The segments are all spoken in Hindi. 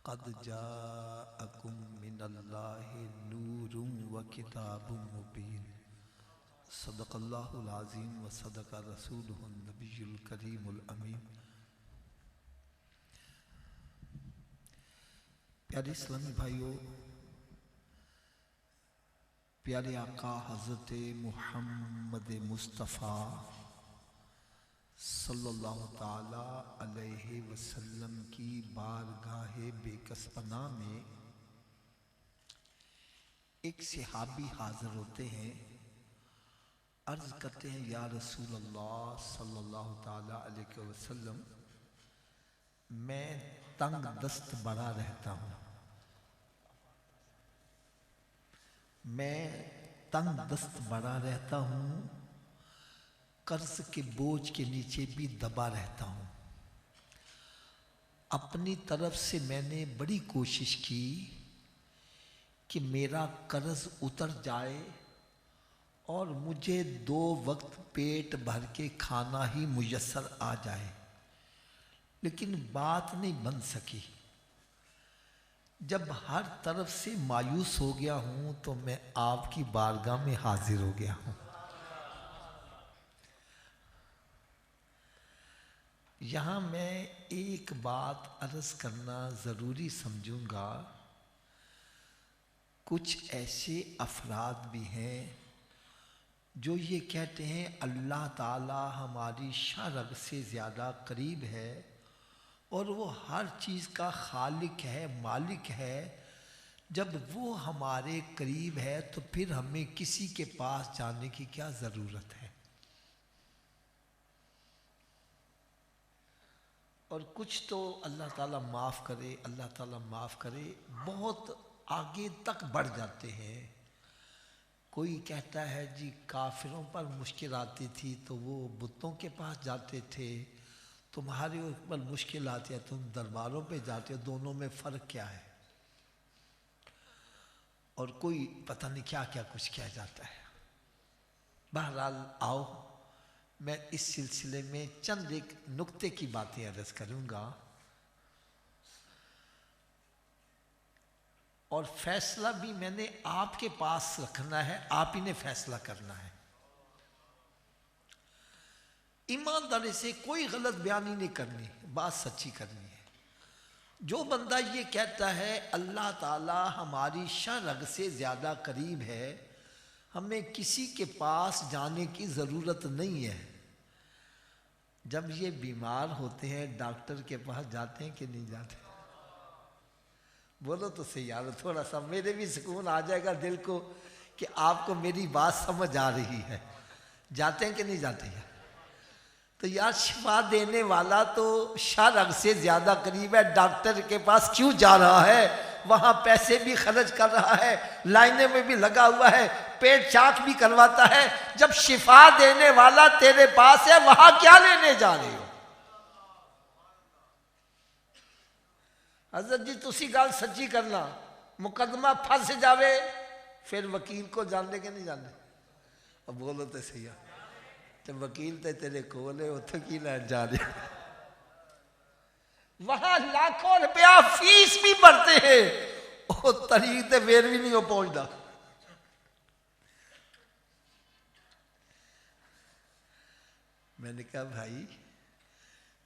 क़द जाअकुम मिनल्लाहि नूरुम व किताबुम मुबीन। सदक़ल्लाहुल अज़ीम व सदक़ रसूलुहुन नबियुल करीमुल अमीन। प्यारे इस्लामी भाइयों, प्यारे आका हज़रत मुहम्मद मुस्तफ़ा सल्लल्लाहु ताला अलैहि वसल्लम की बारगाहे बेकसपना में एक सहाबी हाजिर होते हैं। अर्ज़ करते हैं, या रसूल अल्लाह सल्लल्लाहु ताला अलैहि वसल्लम, मैं तंग दस्त बड़ा रहता हूँ, मैं तंग दस्त बड़ा रहता हूँ, कर्ज के बोझ के नीचे भी दबा रहता हूँ। अपनी तरफ से मैंने बड़ी कोशिश की कि मेरा कर्ज उतर जाए और मुझे 2 वक्त पेट भर के खाना ही मुयस्सर आ जाए, लेकिन बात नहीं बन सकी। जब हर तरफ से मायूस हो गया हूँ तो मैं आपकी बारगाह में हाजिर हो गया हूँ। यहाँ मैं एक बात अर्ज़ करना ज़रूरी समझूंगा। कुछ ऐसे अफराद भी हैं जो ये कहते हैं अल्लाह ताला हमारी शरअ से ज़्यादा करीब है और वो हर चीज़ का खालिक है, मालिक है। जब वो हमारे करीब है तो फिर हमें किसी के पास जाने की क्या ज़रूरत है। और कुछ तो अल्लाह ताला माफ़ करे, अल्लाह ताला माफ़ करे, बहुत आगे तक बढ़ जाते हैं। कोई कहता है जी काफिरों पर मुश्किल आती थी तो वो बुतों के पास जाते थे, तुम्हारे ऊपर मुश्किल आती है तुम दरबारों पे जाते हो, दोनों में फ़र्क क्या है। और कोई पता नहीं क्या क्या कुछ कह जाता है। बहरहाल आओ, मैं इस सिलसिले में चंद एक नुक्ते की बातें अर्ज़ करूँगा और फैसला भी मैंने आपके पास रखना है, आप ही ने फैसला करना है। ईमानदारी से कोई गलत बयानी नहीं करनी, बात सच्ची करनी है। जो बंदा ये कहता है अल्लाह ताला हमारी शरअ से ज़्यादा करीब है, हमें किसी के पास जाने की ज़रूरत नहीं है। जब ये बीमार होते हैं डॉक्टर के पास जाते हैं कि नहीं जाते? बोलो तो सही यार, थोड़ा सा मेरे भी सुकून आ जाएगा दिल को कि आपको मेरी बात समझ आ रही है। जाते हैं कि नहीं जाते हैं? तो यार शिफा देने वाला तो शरअ से ज़्यादा करीब है, डॉक्टर के पास क्यों जा रहा है? वहाँ पैसे भी खर्च कर रहा है, लाइने में भी लगा हुआ है, पेट चाक भी करवाता है। जब शिफा देने वाला तेरे पास है वहाँ क्या लेने जा रहे हो? हजरत जी तुसी गल सच्ची करना, मुकदमा फंस जावे फिर वकील को जाने के नहीं जाने? अब बोलो तो सही है, तो वकील तो तेरे कोल है, उतो की लैन जा रहे? वहां लाखों रुपया फीस भी भरते हैं, वो तरीक ते फिर भी नहीं हो पहुंचता। मैंने कहा भाई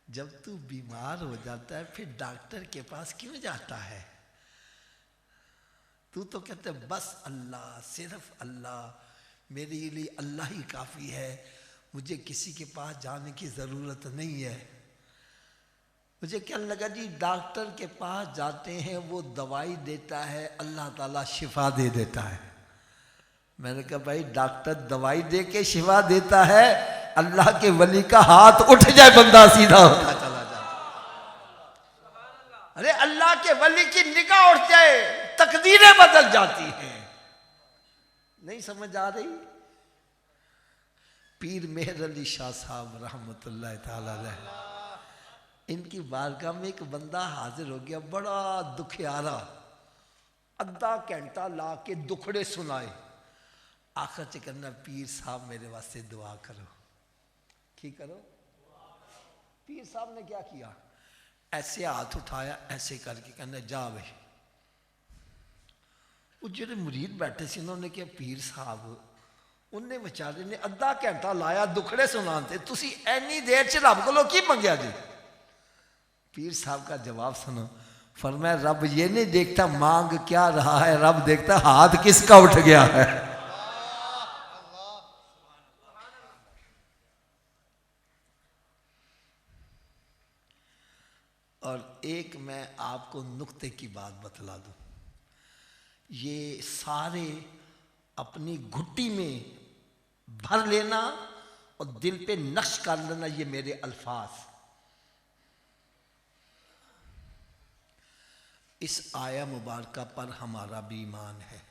जब तू बीमार हो जाता है फिर डॉक्टर के पास क्यों जाता है? तू तो कहते बस अल्लाह, सिर्फ अल्लाह, मेरे लिए अल्लाह ही काफ़ी है, मुझे किसी के पास जाने की ज़रूरत नहीं है। मुझे क्या लगा जी डॉक्टर के पास जाते हैं, वो दवाई देता है, अल्लाह ताला शिफा दे देता है। मैंने कहा भाई डॉक्टर दवाई दे के शिफा देता है, अल्लाह के वली का हाथ उठ जाए बंदा सीधा होता चला जाता। अरे अल्लाह के वली की निगाह उठ जाए तकदीरें बदल जाती हैं। नहीं समझ आ रही? पीर मेहर अली शाह साहब रहमतुल्लाह ताला अलैह, इनकी बारगाह में एक बंदा हाजिर हो गया, बड़ा दुखियारा, अद्धा घंटा ला के दुखड़े सुनाए। आखिर च कहना पीर साहब मेरे वास्ते दुआ करो। की करो? पीर साहब ने क्या किया? ऐसे हाथ उठाया, ऐसे करके कहना जा भाई। वो जो मुरीद बैठे से उन्होंने कहा पीर साहब, उन्हें बेचारे ने अद्धा घंटा लाया दुखड़े सुनाते, तुसी एनी देर च रब को की मंगया जी? पीर साहब का जवाब सुनो, फरमाया रब ये नहीं देखता मांग क्या रहा है, रब देखता हाथ किसका उठ गया है। और एक मैं आपको नुक्ते की बात बतला दूं, ये सारे अपनी घुट्टी में भर लेना और दिल पे नक्श कर लेना, ये मेरे अल्फाज। इस आया मुबारका पर हमारा भी ईमान है।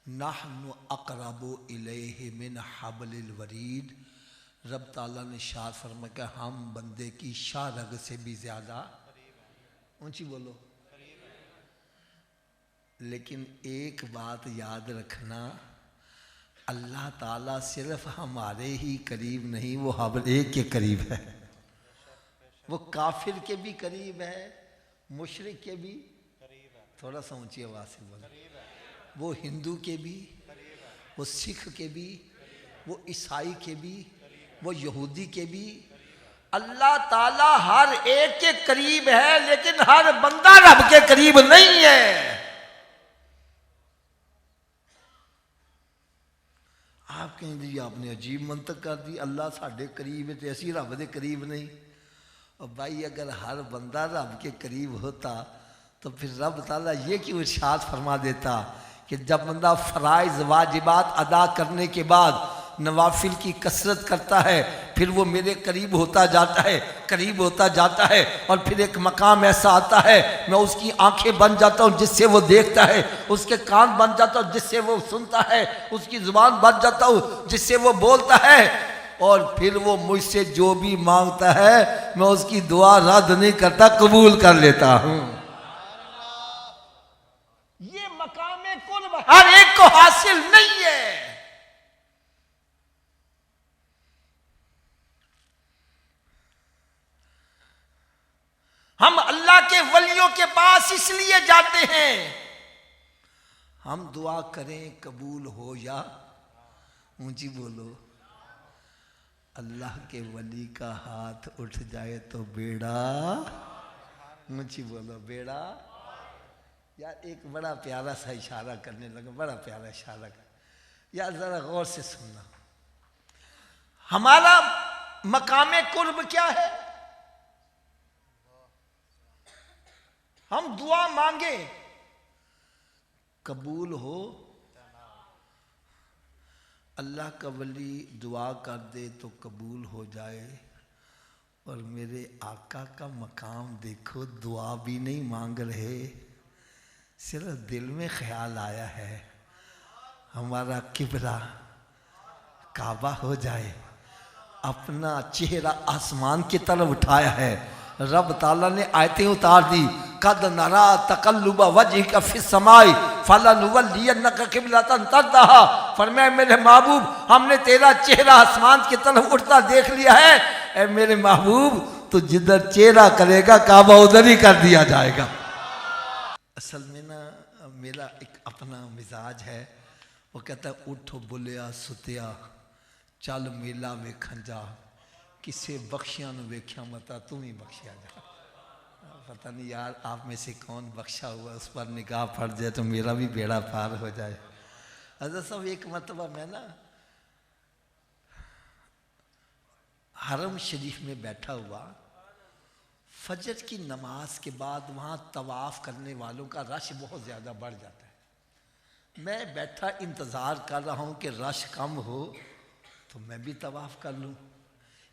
नहनु अक़रबु इलैहि मिन हब्लिल वरीद। रब ताला ने शाह फरमाया हम बंदे की शाह रग से भी ज्यादा, ऊंची बोलो। लेकिन एक बात याद रखना, अल्लाह ताला सिर्फ हमारे ही करीब नहीं, वो हर एक के करीब है। वो काफिर के भी करीब है, मुशरिक के भी, थोड़ा सा ऊंची आवाज से बोलो, वो हिंदू के भी, वो सिख के भी, वो ईसाई के भी, वो यहूदी के भी। अल्लाह ताला हर एक के करीब है, लेकिन हर बंदा रब के करीब नहीं है। आप कहें जी आपने अजीब मंतक कर दी, अल्लाह साढ़े करीब है तो असी रब के करीब नहीं। और भाई अगर हर बंदा रब के करीब होता तो फिर रब ताला ये क्यों इरशाद फरमा देता कि जब बंदा फ़राइज़ वाजिबात अदा करने के बाद नवाफिल की कसरत करता है, फिर वो मेरे करीब होता जाता है, करीब होता जाता है, और फिर एक मकाम ऐसा आता है मैं उसकी आंखें बन जाता हूँ जिससे वो देखता है, उसके कान बन जाता हूँ जिससे वो सुनता है, उसकी ज़ुबान बन जाता हूँ जिससे वो बोलता है, और फिर वो मुझसे जो भी मांगता है मैं उसकी दुआ रद्द नहीं करता, कबूल कर लेता हूँ। ये मकाम कुर्ब हर एक को हासिल नहीं है। हम अल्लाह के वलियों के पास इसलिए जाते हैं, हम दुआ करें कबूल हो या, ऊंची बोलो, अल्लाह के वली का हाथ उठ जाए तो बेड़ा, ऊंची बोलो बेड़ा। यार एक बड़ा प्यारा सा इशारा करने लगा, बड़ा प्यारा इशारा कर, यार जरा गौर से सुनना। हमारा मकामे कुर्ब क्या है? हम दुआ मांगे कबूल हो, अल्लाह का वली दुआ कर दे तो कबूल हो जाए। और मेरे आका का मकाम देखो, दुआ भी नहीं मांग रहे, सिर्फ दिल में ख्याल आया है हमारा किबला काबा हो जाए, अपना चेहरा आसमान की तरफ उठाया है। रब ताला ने आयतें उतार दी, कद नरा तकल्लुब वजहिका फिस समाई फलनुवल्लियन्नका क़िबलतन तरदहा। फरमाया मेरे महबूब हमने तेरा चेहरा आसमान की तरफ उठता देख लिया है, ए मेरे महबूब तो जिधर चेहरा करेगा काबा उधर ही कर दिया जाएगा। असल में ना मेरा एक अपना मिजाज है, वो कहता है उठो बुलिया सुतिया चल मेला वेखन जा, किसे बख्शिया न वेख्या मता तुम ही बख्शिया जा। पता नहीं यार आप में से कौन बख्शा हुआ, उस पर निगाह पड़ जाए तो मेरा भी बेड़ा पार हो जाए। हज़रत साहब एक मरतबा मैं ना हरम शरीफ में बैठा हुआ, फजर की नमाज के बाद वहाँ तवाफ़ करने वालों का रश बहुत ज़्यादा बढ़ जाता है। मैं बैठा इंतज़ार कर रहा हूँ कि रश कम हो तो मैं भी तवाफ़ कर लूँ।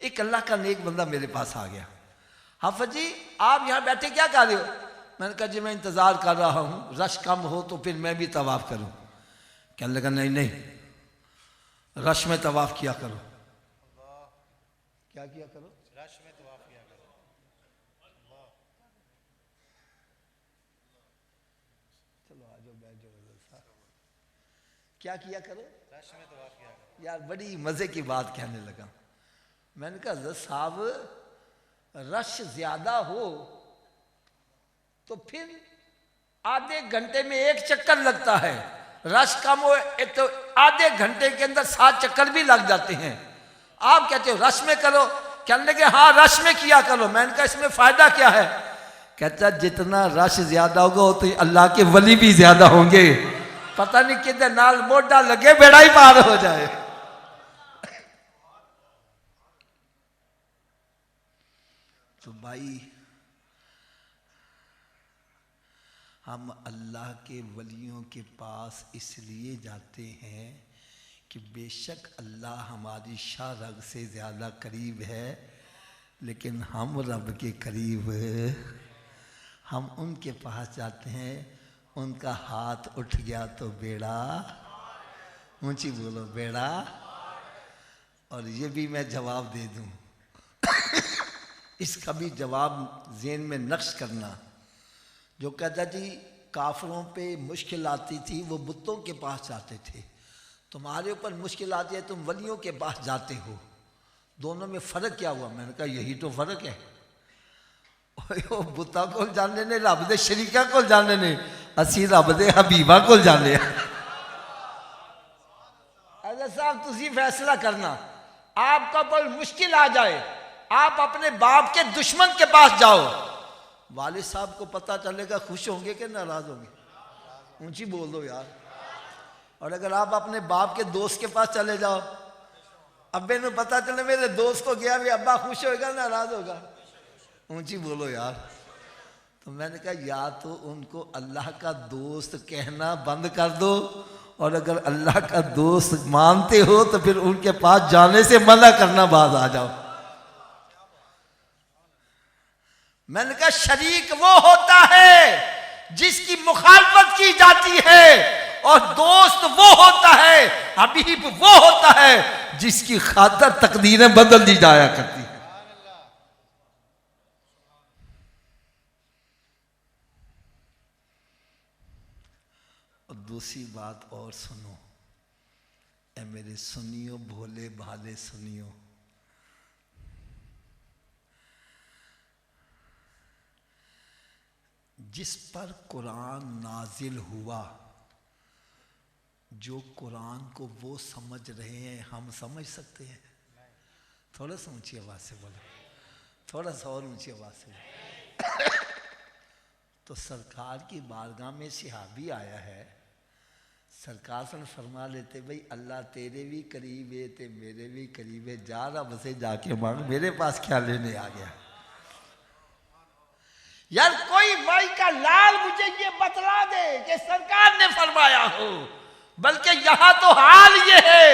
एक अल्लाह का नेक बंदा मेरे पास आ गया, हाफिज जी आप यहाँ बैठे क्या कर रहे हो? मैंने कहा जी मैं इंतज़ार कर रहा हूँ रश कम हो तो फिर मैं भी तवाफ़ करूँ। कहने लगा नहीं नहीं रश में तवाफ़ किया करो। क्या किया करो? रश में तवाफ़ किया करो। चलो आ जाओ बैठ जाओ। क्या किया करो? रश में तवाफ़ किया करो। यार बड़ी मज़े की बात कहने लगा। मैंने कहा हज़रत साहब रश ज़्यादा हो तो फिर आधे घंटे में 1 चक्कर लगता है। रश कम हो एक तो आधे घंटे के अंदर 7 चक्कर भी लग जाते हैं। आप कहते हो रश में करो, कहने लगे हाँ रश में किया करो। मैंने कहा इसमें फायदा क्या है? कहता जितना रश ज्यादा होगा उतने अल्लाह के वली भी ज्यादा होंगे। पता नहीं किधर नाल मोटा लगे बेड़ा ही पार हो जाए। तो भाई हम अल्लाह के वलियों के पास इसलिए जाते हैं कि बेशक अल्लाह हमारी शाह रग से ज़्यादा करीब है, लेकिन हम रब के करीब, हम उनके पास जाते हैं। उनका हाथ उठ गया तो बेड़ा, ऊंची बोलो बेड़ा। और ये भी मैं जवाब दे दूं इसका भी जवाब ज़हन में नक्श करना। जो कहता जी काफिरों पे मुश्किल आती थी वो बुतों के पास जाते थे, तुम्हारे ऊपर मुश्किल आती है तुम वलियों के पास जाते हो, दोनों में फ़र्क क्या हुआ? मैंने कहा यही तो फ़र्क है। ओ बुता को जाने ने, रब दे शरीका को जाने ने, असी रब दे हबीबा को जाने। अरे साहब तुसी फैसला करना, आपका कोई मुश्किल आ जाए आप अपने बाप के दुश्मन के पास जाओ, वालिद साहब को पता चलेगा खुश होंगे कि नाराज होंगे? ऊंची बोल दो यार। और अगर आप अपने बाप के दोस्त के पास चले जाओ, अब्बे ने पता चले मेरे दोस्त को गया भी, अब्बा खुश होगा नाराज होगा? ऊंची बोलो यार। तो मैंने कहा या तो उनको अल्लाह का दोस्त कहना बंद कर दो, और अगर अल्लाह का दोस्त मानते हो तो फिर उनके पास जाने से मना करना बाज आ जाओ। मैंने कहा शरीक वो होता है जिसकी मुखालफत की जाती है, और दोस्त वो होता है, हबीब वो होता है जिसकी खातिर तकदीरें बदल दी जाया करती है। और दूसरी बात और सुनो, ए मेरे सुनियो, भोले भाले सुनियो, जिस पर कुरान नाजिल हुआ, जो कुरान को वो समझ रहे हैं हम समझ सकते हैं? थोड़ा सा ऊंची आवाज से बोलो, थोड़ा सा और ऊंची आवाज से बोलो। तो सरकार की बारगाह में सहाबी आया है, सरकार से फरमा लेते भाई अल्लाह तेरे भी करीब है ते मेरे भी करीब है, जा रब से जाके मांग, मेरे पास क्या लेने आ गया? यार कोई भाई का लाल मुझे ये बतला दे कि सरकार ने फरमाया हो, बल्कि यहां तो हाल ये है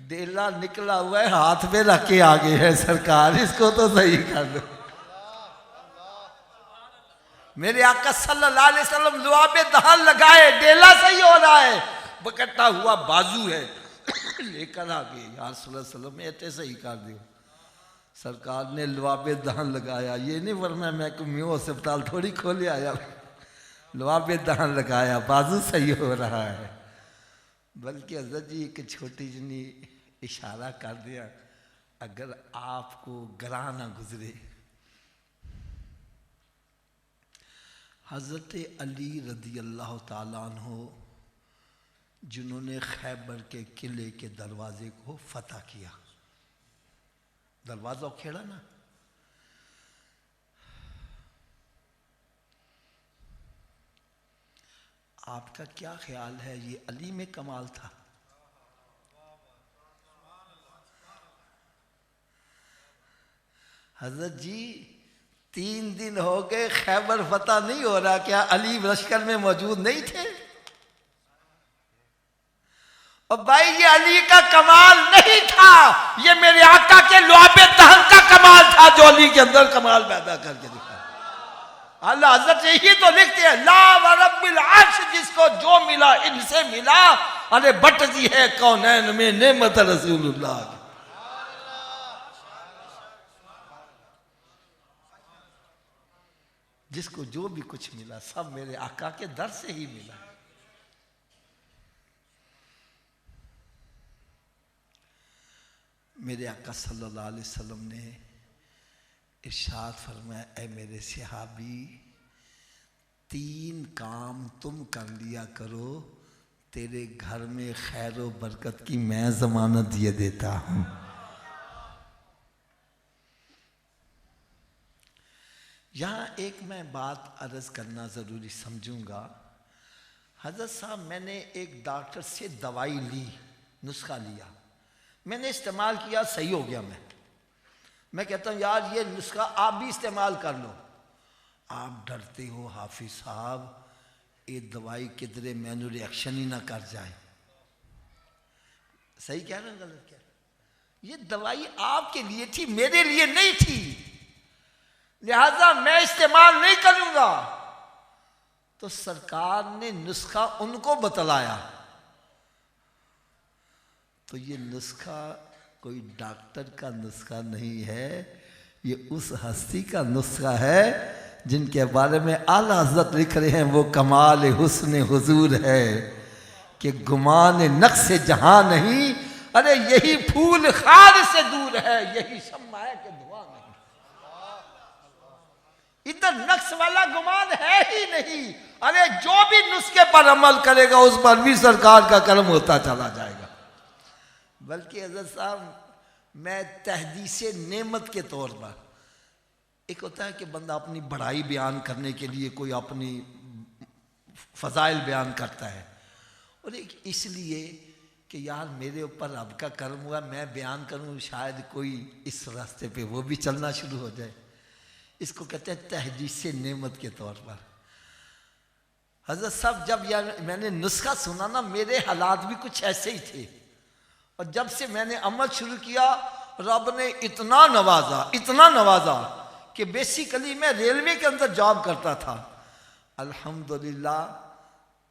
डेला निकला हुआ है हाथ में रख के आगे है, सरकार इसको तो सही कर दो। मेरे आका सल्लल्लाहु अलैहि वसल्लम लुआबे दहन लगाए, डेला सही हो रहा है, बकट्टा हुआ बाजू है लेकर आ गए, यार सल्लल्लाहु अलैहि वसल्लम ऐसे सही कर दो। सरकार ने लुआबे दहन लगाया, ये नहीं वरना मैं को म्यों अस्पताल थोड़ी खोले आया, लुआबे दहन लगाया, बाजू सही हो रहा है। बल्कि हज़रत जी एक छोटी जनी इशारा कर दिया, अगर आपको गरा ना गुजरे, हज़रत अली रदी अल्लाह ताला अन्हो जिन्होंने खैबर के किले के दरवाजे को फतह किया, दरवाजा खेड़ा ना, आपका क्या ख्याल है ये अली में कमाल था? हजरत जी 3 दिन हो गए खैबर फतह नहीं हो रहा, क्या अली लश्कर में मौजूद नहीं थे? और भाई ये अली का कमाल नहीं था, ये मेरे आका के लुआबे दहन का कमाल था जो अली के अंदर कमाल पैदा करके दिखा। अल्लाह हज़रत यही तो लिखते हैं, ला व रब्बिल अर्श, जिसको जो मिला इनसे मिला, अरे बटती है कौनैन में नेमत रसूलुल्लाह। जिसको जो भी कुछ मिला सब मेरे आका के दर से ही मिला। मेरे आका सल्लल्लाहु अलैहि वसल्लम ने इरशाद फरमाया, ऐ मेरे सहाबी 3 काम तुम कर लिया करो, तेरे घर में खैर व बरकत की मैं जमानत दिए देता हूं। यहाँ एक मैं बात अर्ज करना ज़रूरी समझूंगा। हज़रत साहब, मैंने एक डॉक्टर से दवाई ली, नुस्खा लिया, मैंने इस्तेमाल किया, सही हो गया। मैं कहता हूँ यार ये नुस्खा आप भी इस्तेमाल कर लो। आप डरते हो हाफिज साहब ये दवाई किधरे मैनू रिएक्शन ही ना कर जाए। सही कह रहे हैं गलत कह रहे हैं? ये दवाई आपके लिए थी, मेरे लिए नहीं थी, लिहाजा मैं इस्तेमाल नहीं करूंगा। तो सरकार ने नुस्खा उनको बतलाया। तो ये नुस्खा कोई डॉक्टर का नुस्खा नहीं है, ये उस हस्ती का नुस्खा है जिनके बारे में आला हज़रत लिख रहे हैं, वो कमाल हुस्न हुजूर है कि गुमान नक्श जहां नहीं, अरे यही फूल खार से दूर है, यही शम्मा है कि धुआं नहीं। इधर नक्श वाला गुमान है ही नहीं। अरे जो भी नुस्खे पर अमल करेगा उस पर भी सरकार का कर्म होता चला जाएगा। बल्कि हज़रत साहब, मैं तहदीसे नेमत के तौर पर, एक होता है कि बंदा अपनी बड़ाई बयान करने के लिए कोई अपनी फ़ज़ाइल बयान करता है, और एक इसलिए कि यार मेरे ऊपर रब का कर्म हुआ, मैं बयान करूं, शायद कोई इस रास्ते पे वो भी चलना शुरू हो जाए। इसको कहते हैं तहदीसे नेमत के तौर पर। हज़रत साहब, जब यार मैंने नुस्खा सुना ना, मेरे हालात भी कुछ ऐसे ही थे, और जब से मैंने अमल शुरू किया, रब ने इतना नवाजा कि बेसिकली मैं रेलवे के अंदर जॉब करता था। अल्हम्दुलिल्लाह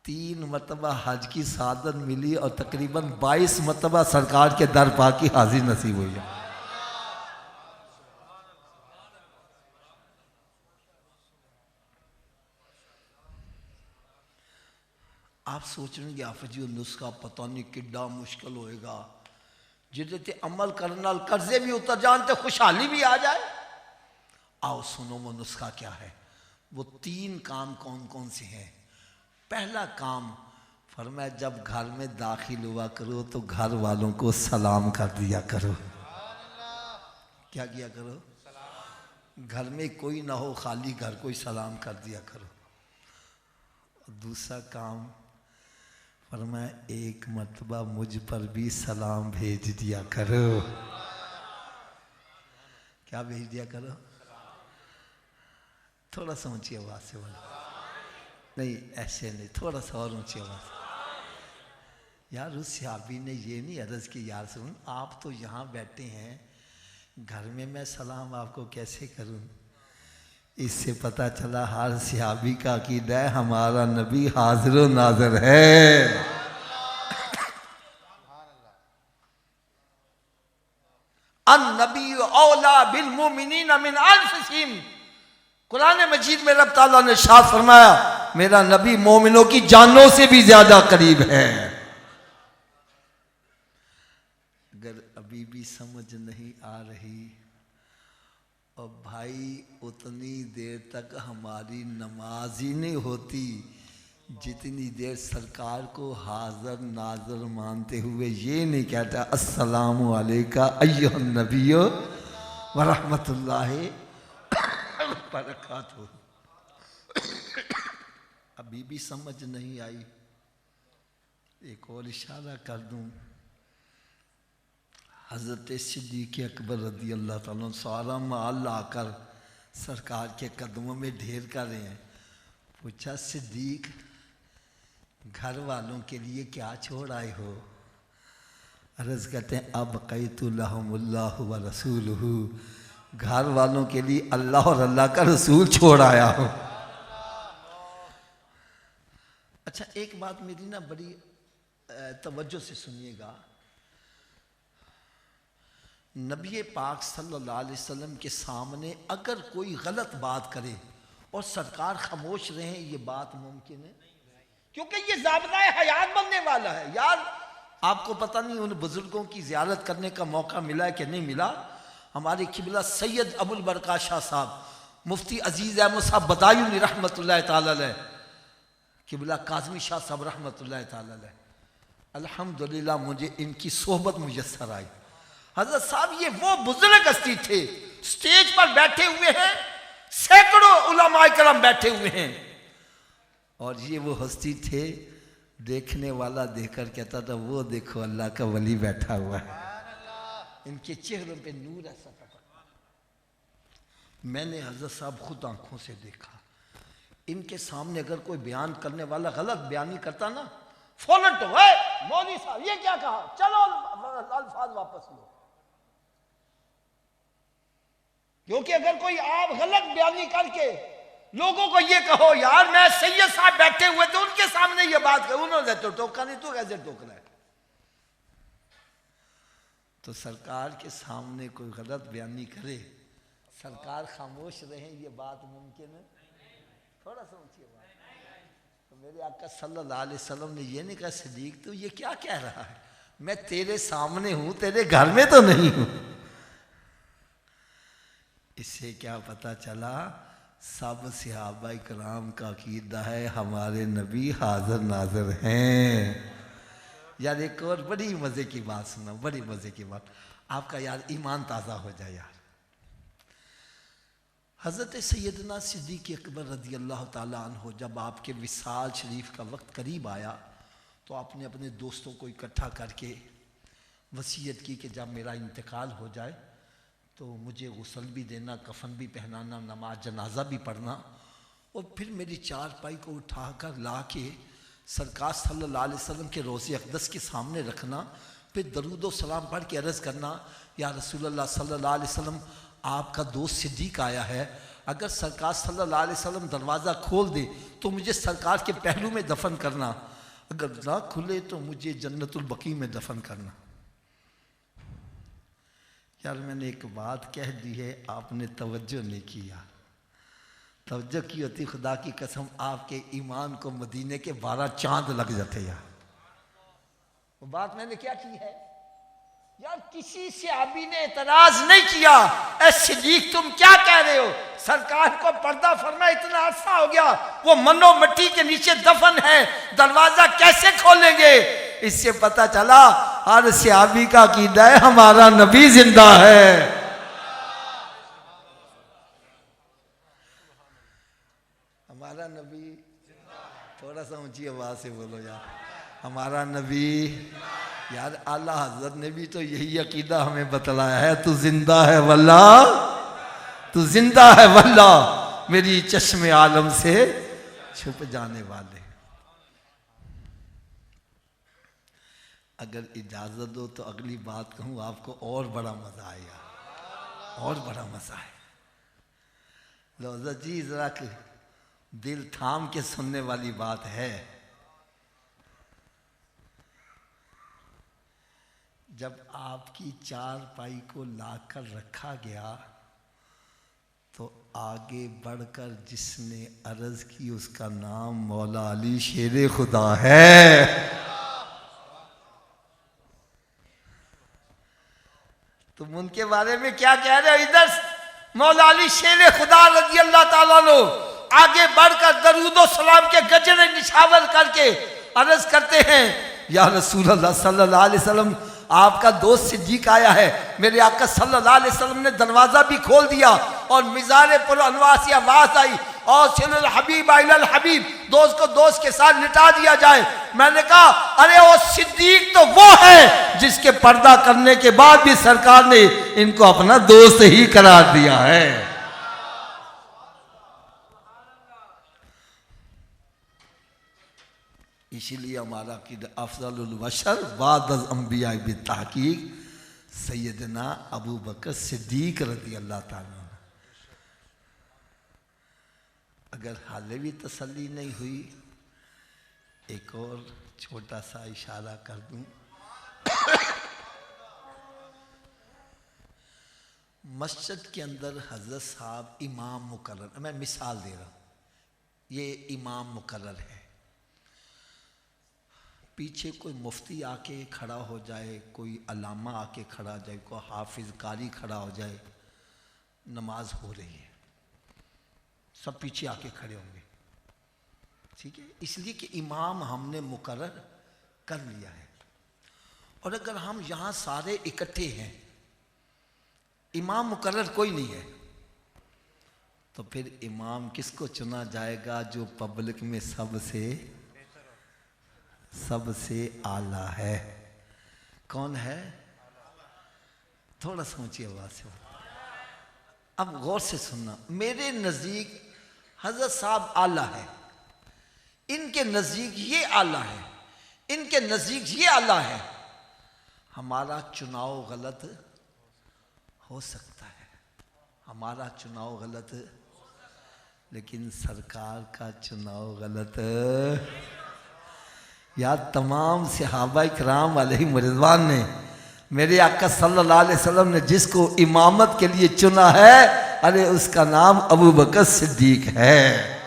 3 मरतबा हज की सादत मिली और तकरीबन 22 मरतबा सरकार के दर पा की हाजिर नसीब हुई है। आप सोच रहे हैं आप जी नुस्खा पता नहीं किड्डा मुश्किल होएगा, जिहदे अमल करने नाल कर्जे भी उतर जान ते खुशहाली भी आ जाए। आओ सुनो वो नुस्खा क्या है। वो 3 काम कौन कौन से हैं। पहला काम फरमाया, जब घर में दाखिल हुआ करो तो घर वालों को सलाम कर दिया करो। क्या किया करो? घर में कोई ना हो, खाली घर को सलाम कर दिया करो। दूसरा काम फरमाया, 1 मरतबा मुझ पर भी सलाम भेज दिया करो। क्या भेज दिया करो? थोड़ा सा ऊंची आवाज से बोलो। नहीं ऐसे नहीं, थोड़ा सा और ऊंची आवाज। यार उस सहाबी ने ये नहीं अर्ज की, यार सुन आप तो यहाँ बैठे हैं, घर में मैं सलाम आपको कैसे करूँ। इससे पता चला हर सहाबी का अकीदा है हमारा नबी हाजिर व नाज़िर है। अन नबी औला बिल मुमिनीन मिन अनफुसिहिम। कुरान मजीद में रब ताला ने इरशाद फरमाया, मेरा नबी मोमिनों की जानों से भी ज्यादा करीब है। अगर अभी भी समझ नहीं आ रही, और भाई उतनी देर तक हमारी नमाज ही नहीं होती जितनी देर सरकार को हाज़िर नाज़िर मानते हुए ये नहीं कहता अस्सलामु अलैका अय्युहन नबियो व रहमतुल्लाहि व बरकातुहू। अभी भी समझ नहीं आई। एक और इशारा कर दूं, हज़रत सिद्दीक़ अकबर रज़ी अल्लाह ताला सारा माल लाकर सरकार के कदमों में ढेर कर रहे हैं। पूछा, सिद्दीक़ घर वालों के लिए क्या छोड़ आए हो? अर्ज़ कहते हैं, अब क़ैतु लहुमुल्लाहु व रसूलुहु, घर वालों के लिए अल्लाह और अल्लाह का रसूल छोड़ आया हो। अच्छा एक बात मेरी ना बड़ी तवज्जो से सुनिएगा। नबी पाक सल्लल्लाहु अलैहि वसल्लम के सामने अगर कोई गलत बात करे और सरकार खामोश रहे, ये बात मुमकिन है? क्योंकि ये ज़ाबिता हयात बनने वाला है। यार आपको पता नहीं उन बुजुर्गों की ज़ियारत करने का मौका मिला है कि नहीं मिला। हमारे किबला सैयद अबुल बरका शाह साहब, मुफ्ती अजीज़ अहमद साहब बदायूनी रहमतुल्लाह ताला अलैह, किबला काज़मी शाह साहब रहमतुल्लाह ताला अलैह, अल्हम्दुलिल्लाह मुझे इनकी सोहबत मुयस्सर आई। हजरत साहब ये वो बुजुर्ग हस्ती थे, स्टेज पर बैठे हुए हैं, सैकड़ों उलमा इकराम बैठे हुए हैं, और ये वो हस्ती थे देखने वाला देखकर कहता था वो देखो अल्लाह का वली बैठा हुआ है। इनके चेहरों पे नूर ऐसा था। मैंने हजरत साहब खुद आंखों से देखा, इनके सामने अगर कोई बयान करने वाला गलत बयानी करता ना, फौरन तो मौलवी साहब ये क्या कहा, चलो अल्फाज वापस लो। क्योंकि अगर कोई आप गलत बयानी करके लोगों को ये कहो यार मैं सैयद साहब बैठे हुए थे उनके सामने ये बात कर, उन्होंने तो टोका नहीं, तो कैसे टोक रहा है। तो सरकार के सामने कोई गलत बयानी करे, सरकार खामोश रहे, ये बात मुमकिन है? थोड़ा समझिए बात। तो मेरे आका सल्लल्लाहु अलैहि वसल्लम ने ये नहीं कहा सिद्दीक तू ये क्या कह रहा है, मैं तेरे सामने हूं, तेरे घर में तो नहीं हूं। इससे क्या पता चला, सब सहाबा इकराम का अकीदा है हमारे नबी हाजिर नाजिर हैं। यार एक और बड़ी मजे की बात सुना, बड़ी मजे की बात, आपका यार ईमान ताज़ा हो जाए यार। हज़रत सैयदना सिद्दीक़ अकबर रज़ी अल्लाह ताला अन्हु जब आपके विसाल शरीफ का वक्त करीब आया तो आपने अपने दोस्तों को इकट्ठा करके वसीयत की कि जब मेरा इंतकाल हो जाए तो मुझे गुस्ल भी देना, कफन भी पहनाना, नमाज जनाजा भी पढ़ना, और फिर मेरी चारपाई को उठाकर ला के सरकार सल्लल्लाहु अलैहि वसल्लम के रोज़े अक़दस के सामने रखना, फिर दरूद व सलाम पढ़ के अर्ज़ करना या रसूलुल्लाह सल्लल्लाहु अलैहि वसल्लम आपका दोस्त सिद्दीक़ आया है, अगर सरकार सल्लल्लाहु अलैहि वसल्लम दरवाज़ा खोल दे तो मुझे सरकार के पहलू में दफन करना, अगर ना खुले तो मुझे जन्नतुल बकी में दफन करना। यार मैंने एक बात कह दी है, आपने तवज्जो नहीं किया। तवज्जो की होती खुदा की कसम आपके ईमान को मदीने के 12 चांद लग जाते यार। वो बात मैंने क्या की है यार, किसी सहाबी ने एतराज नहीं किया, ऐ सिद्दीक तुम क्या कह रहे हो, सरकार को पर्दा फरमा इतना अरसा हो गया, वो मनो मिट्टी के नीचे दफन है, दरवाजा कैसे खोलेंगे। इससे पता चला हर सहाबी का अकीदा है हमारा नबी जिंदा है। हमारा नबी, थोड़ा सा ऊंची आवाज से बोलो यार, हमारा नबी। यार आला हजरत ने भी तो यही अकीदा हमें बतलाया है, तू जिंदा है वल्ला, तू जिंदा है वल्ला, मेरी चश्मे आलम से छुप जाने वाले। अगर इजाजत दो तो अगली बात कहूँ आपको और बड़ा मजा आएगा, और बड़ा मजा है। लो जी जरा दिल थाम के सुनने वाली बात है। जब आपकी चारपाई को लाकर रखा गया तो आगे बढ़कर जिसने अर्ज की उसका नाम मौला अली शेर खुदा है। तुम उनके बारे में क्या कह रहे हो, इधर मौला अली शेर खुदा रज़ी अल्लाह ताला अन्हु आगे बढ़कर दरूदो सलाम के गजरे निशावर करके अर्ज करते हैं, या रसूल अल्लाह सल्लल्लाहु अलैहि वसल्लम आपका दोस्त सिद्दीक आया है। मेरे आका सल्लल्लाहु अलैहि वसल्लम ने दरवाज़ा भी खोल दिया और मिज़ारे पुर अनवार से आवाज़ आई और सिलल हबीब आइलल हबीब, दोस्त को दोस्त के साथ लिटा दिया जाए। मैंने कहा अरे वो सिद्दीक तो वो है जिसके पर्दा करने के बाद भी सरकार ने इनको अपना दोस्त ही करार दिया है। इसीलिए हमारा अकीदा अफज़लुल बशर बादल अंबिया बितहकीक सैयदना अबू बकर सिद्दीक रज़ी अल्लाह ताला। अगर हाले भी तसल्ली नहीं हुई, एक और छोटा सा इशारा कर दूं। मस्जिद के अंदर हजरत साहब इमाम मुकर्रर, मैं मिसाल दे रहा हूँ, ये इमाम मुकर्रर है, पीछे कोई मुफ्ती आके खड़ा हो जाए, कोई अल्लामा आके खड़ा हो जाए, कोई हाफिज कारी खड़ा हो जाए, नमाज हो रही है, सब पीछे आके खड़े होंगे, ठीक है, इसलिए कि इमाम हमने मुकर्रर कर लिया है। और अगर हम यहाँ सारे इकट्ठे हैं, इमाम मुकर्रर कोई नहीं है, तो फिर इमाम किसको चुना जाएगा? जो पब्लिक में सबसे आला है। कौन है? थोड़ा सोचिए आवाज से। अब गौर से सुनना, मेरे नजदीक हजरत साहब आला है, इनके नजदीक ये आला है, इनके नजदीक ये आला है। हमारा चुनाव गलत हो सकता है, हमारा चुनाव गलत, लेकिन सरकार का चुनाव गलत। या तमाम सहाबा इकराम अलैहिम रिज़वान ने, मेरे आका सल्लल्लाहु अलैहि वसल्लम ने जिसको इमामत के लिए चुना है, अरे उसका नाम अबू बकर सिद्दीक है।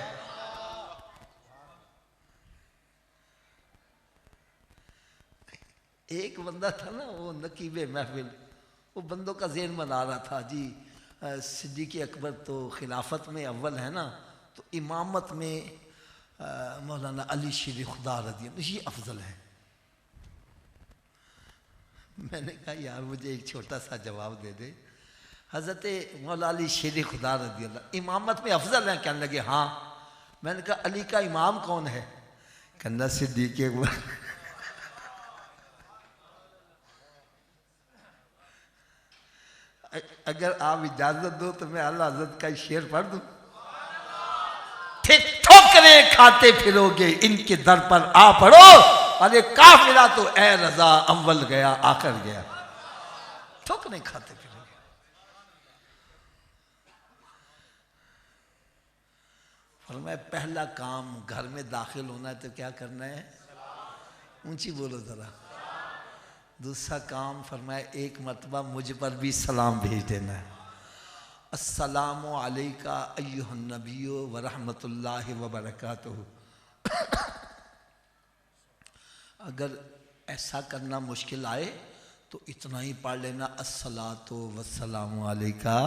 एक बंदा था ना, वो नकीबे महफिल, वो बंदों का ज़हन बना रहा था जी, सिद्दीक़ अकबर तो खिलाफत में अव्वल है ना, तो इमामत में मौलाना अली शेर खुदा रज़ी अल्लाह ये अफजल है। मैंने कहा यार मुझे एक छोटा सा जवाब दे दे, हज़रत मौला अली शेर खुदा रज़ी अल्लाह इमामत में अफजल हैं? कहने लगे हाँ। मैंने कहा अली का इमाम कौन है? कहना सिद्दीक़ अकबर। अगर आप इजाजत दो तो मैं अल्लाह हज़रत का शेर पढ़ दूं। ठोकरें खाते फिरोगे इनके दर पर आ पड़ो, अरे काफिला तो ए रजा अव्वल गया आकर गया। ठोकरें खाते फिरोगे। फरमाया पहला काम घर में दाखिल होना है तो क्या करना है? ऊंची बोलो जरा। दूसरा काम फरमाया एक मरतबा मुझ पर भी सलाम भेज देना है। अस्सलामु अलैका अय्युहन नबिय्यु व रहमतुल्लाहि व बरकातुहू। अगर ऐसा करना मुश्किल आए तो इतना ही पढ़ लेना, अस्सलातु वस्सलामु अलैका।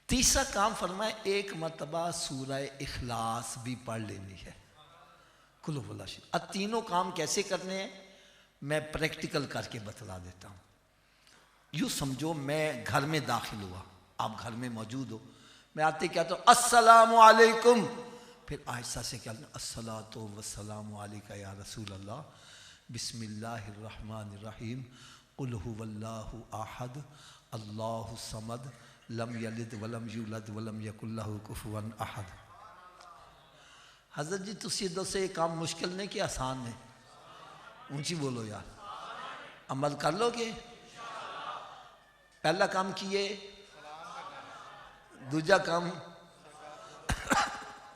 तीसरा काम फरमाया एक मरतबा सूरह इखलास भी पढ़ लेनी है। कुल हुवल्लाह। अब तीनों काम कैसे करने हैं मैं प्रैक्टिकल करके बतला देता हूँ। यूँ समझो मैं घर में दाखिल हुआ, आप घर में मौजूद हो, मैं आते कहता हूँ अस्सलामु अलैकुम, फिर आहिस्ता से कहते हैं अस्सलातु वस्सलामु अलैका या रसूल अल्लाह, बिस्मिल्लाहिर रहमानिर रहीम, कुल हुवल्लाहु अहद, अल्लाहु समद, लम यलिद वलम यूलद वलम यकुल लहू कुफुवन अहद। हजरत जी तुसी दो से काम मुश्किल नहीं कि आसान है? ऊंची बोलो यार। अमल कर लोगे? पहला काम किए, दूजा काम,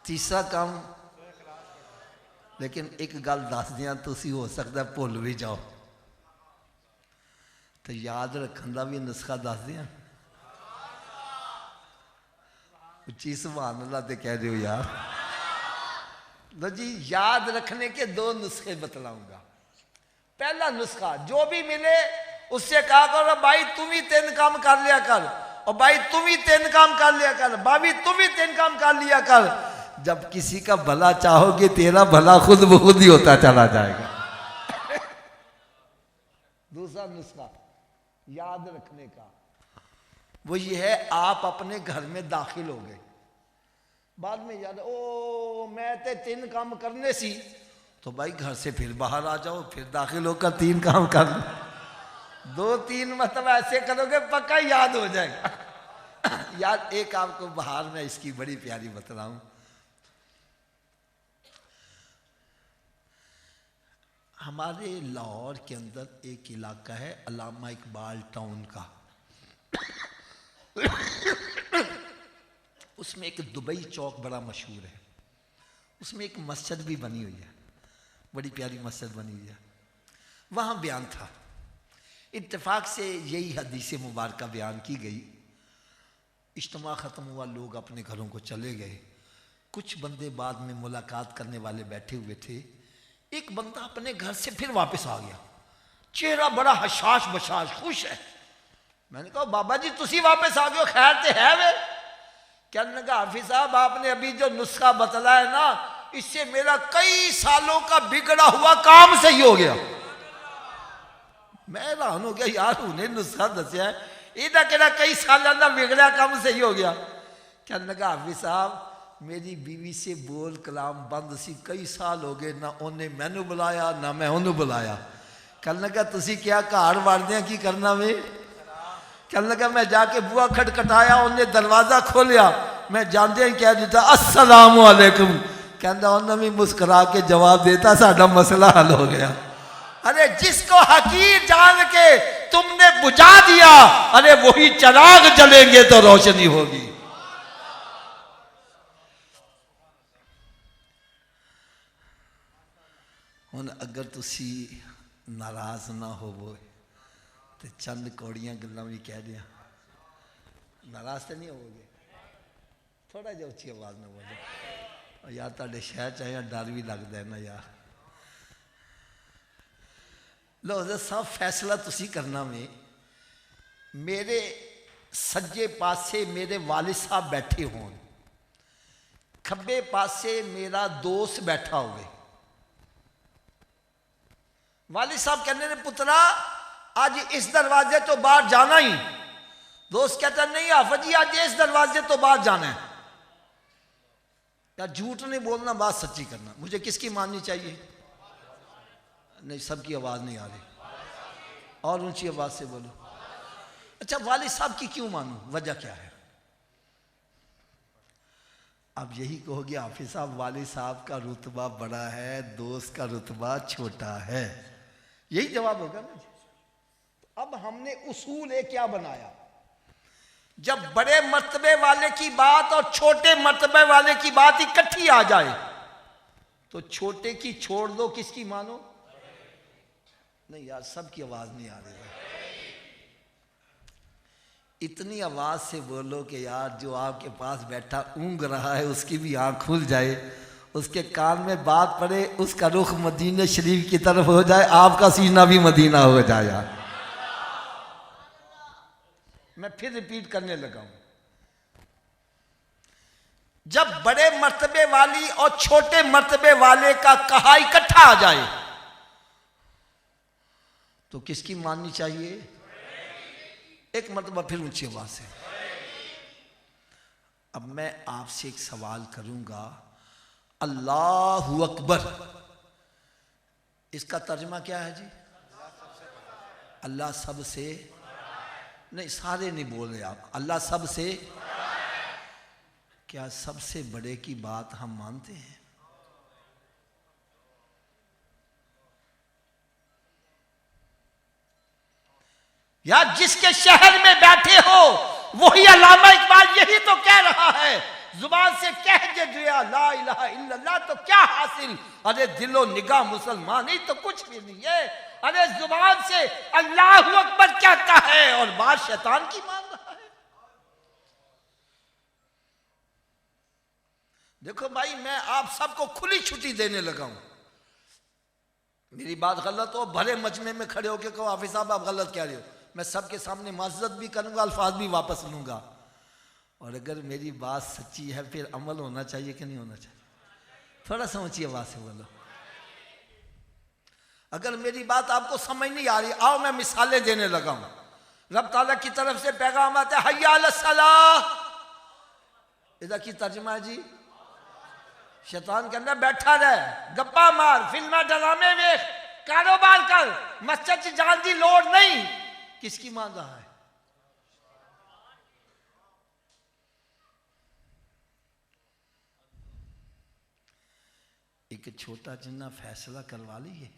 तीसरा काम। लेकिन एक गल दस दियां, तुसी हो सकता है भुल भी जाओ, तो याद रखने का भी नुस्खा दस दियां। उच्ची सुभान अल्लाह ते कह रहे हो यार। लो जी, याद रखने के दो नुस्खे बतलाऊंगा। पहला नुस्खा, जो भी मिले उससे कहा करो भाई तुम ही 3 काम कर लिया कर, और भाई तुम ही 3 काम कर लिया कर, भाभी तुम ही 3 काम कर लिया कर। जब किसी का भला चाहोगे तेरा भला खुद ब खुद ही होता चला जाएगा। दूसरा नुस्खा याद रखने का वो ये है, आप अपने घर में दाखिल हो गए, बाद में याद ओ मैं तो 3 काम करने सी, तो भाई घर से फिर बाहर आ जाओ, फिर दाखिल होकर 3 काम कर लो। 2-3 मतलब ऐसे करोगे पक्का याद हो जाएगा। यार एक आपको बाहर में इसकी बड़ी प्यारी बतलाऊं। हमारे लाहौर के अंदर एक इलाका है अल्लामा इकबाल टाउन का, उसमें एक दुबई चौक बड़ा मशहूर है, उसमें एक मस्जिद भी बनी हुई है, बड़ी प्यारी मस्जिद बनी हुई है। वहाँ बयान था, इत्तेफाक से यही हदीस मुबारक बयान की गई। इज्तिमा ख़त्म हुआ, लोग अपने घरों को चले गए। कुछ बंदे बाद में मुलाकात करने वाले बैठे हुए थे। एक बंदा अपने घर से फिर वापस आ गया, चेहरा बड़ा हशाश बशाश खुश है। मैंने कहा बाबा जी तुसी वापस आ गए, खैर ते है वे? कहने लगा हाफिज साहब आपने अभी जो नुस्खा बतलाया ना, इससे मेरा कई सालों का बिगड़ा हुआ काम सही हो गया। मैं हैरान हो गया, यार उन्हें नुस्खा दसिया है, इहदा केड़ा कई सालों का बिगड़ा काम सही हो गया। कहने लगा हाफिज साहब मेरी बीवी से बोल कलाम बंद सी, कई साल हो गए, ना उन्हें मैनू बुलाया ना मैं उन्होंने बुलाया। कहने लगा तुसी क्या घर वारदियां की करना वे? कहने लगा मैं जाके बुआ खटखटाया, उन्हें दरवाजा खोलिया, मैं जानते ही कह दिता अस्सलाम वालेकुम। कहता उन्हें भी मुस्कुरा के जवाब देता साडा मसला हल हो गया। अरे जिसको हकीर जान के तुमने बुझा दिया, अरे वही चिराग जलेंगे तो रोशनी होगी। हुण अगर तुसी नाराज ना होवो तो चंद कौड़ियां गल्लां भी कह दिया, नाराज तो नहीं होवोगे? थोड़ा जिहा उच्ची आवाज में बोलो यार, तुहाडे शहर च आया डर भी लगता है ना यार। लो सब फैसला तुसी करना में। मेरे सज्जे पासे मेरे वालिद साहब बैठे हों, खब्बे पासे मेरा दोस्त बैठा होवे। वालिद साहब कहने ने पुत्रा आज इस दरवाजे तो बाहर जाना ही। दोस्त कहता नहीं हाफिज जी आज इस दरवाजे तो बाहर जाना है। यार झूठ नहीं बोलना, बात सच्ची करना। मुझे किसकी माननी चाहिए? नहीं सबकी आवाज नहीं आ रही, और ऊंची आवाज से बोलो। अच्छा वालिद साहब की क्यों मानूं, वजह क्या है? अब यही कहोगे हाफिज साहब वालिद साहब का रुतबा बड़ा है, दोस्त का रुतबा छोटा है, यही जवाब होगा ना। अब हमने उसूल एक क्या बनाया, जब बड़े मर्तबे वाले की बात और छोटे मर्तबे वाले की बात इकट्ठी आ जाए तो छोटे की छोड़ दो, किसकी मानो? नहीं यार सबकी आवाज नहीं आ रही। इतनी आवाज से बोलो कि यार जो आपके पास बैठा ऊँग रहा है उसकी भी आंख खुल जाए, उसके कान में बात पड़े, उसका रुख मदीने शरीफ की तरफ हो जाए, आपका सीना भी मदीना हो जाए। यार मैं फिर रिपीट करने लगा हूं, जब बड़े मर्तबे वाली और छोटे मर्तबे वाले का कहा इकट्ठा आ जाए तो किसकी माननी चाहिए? एक मर्तबा फिर ऊंची आवाज से। अब मैं आपसे एक सवाल करूंगा, अल्लाहु अकबर इसका तर्जुमा क्या है जी? अल्लाह सबसे, नहीं सारे नहीं बोल रहे आप, अल्लाह सबसे। क्या सबसे बड़े की बात हम मानते हैं? यार जिसके शहर में बैठे हो वही अल्लामा इकबाल यही तो कह रहा है, जुबान से कह दे दिया ला इलाहा इल्लल्लाह तो क्या हासिल, अरे दिलो निगाह मुसलमान ही तो कुछ भी नहीं है। अरे जुबान से अल्लाहु अकबर कहता है और बात शैतान की मान रहा है। देखो भाई मैं आप सबको खुली छुट्टी देने लगा हूं, मेरी बात गलत हो भले मजमे में खड़े होकर कहो हाफिज साहब आप गलत कह रहे हो, मैं सबके सामने माजरत भी करूंगा, अल्फाज भी वापस लूंगा। और अगर मेरी बात सच्ची है फिर अमल होना चाहिए कि नहीं होना चाहिए? थोड़ा सा ऊंची आवाज से बोलो। अगर मेरी बात आपको समझ नहीं आ रही, आओ मैं मिसालें देने लगा हूं। रब ताला की तरफ से पैगाम आता है हय्या अला सलाह, इधर की तर्जुमा है जी। शैतान के अंदर बैठा रहे, गप्पा मार, फिल्मा ड्रामे वेख, कारोबार कर, मस्जिद जान दी लोड़ नहीं। किसकी मान रहा है? एक छोटा जिन्ना फैसला करवा लीए,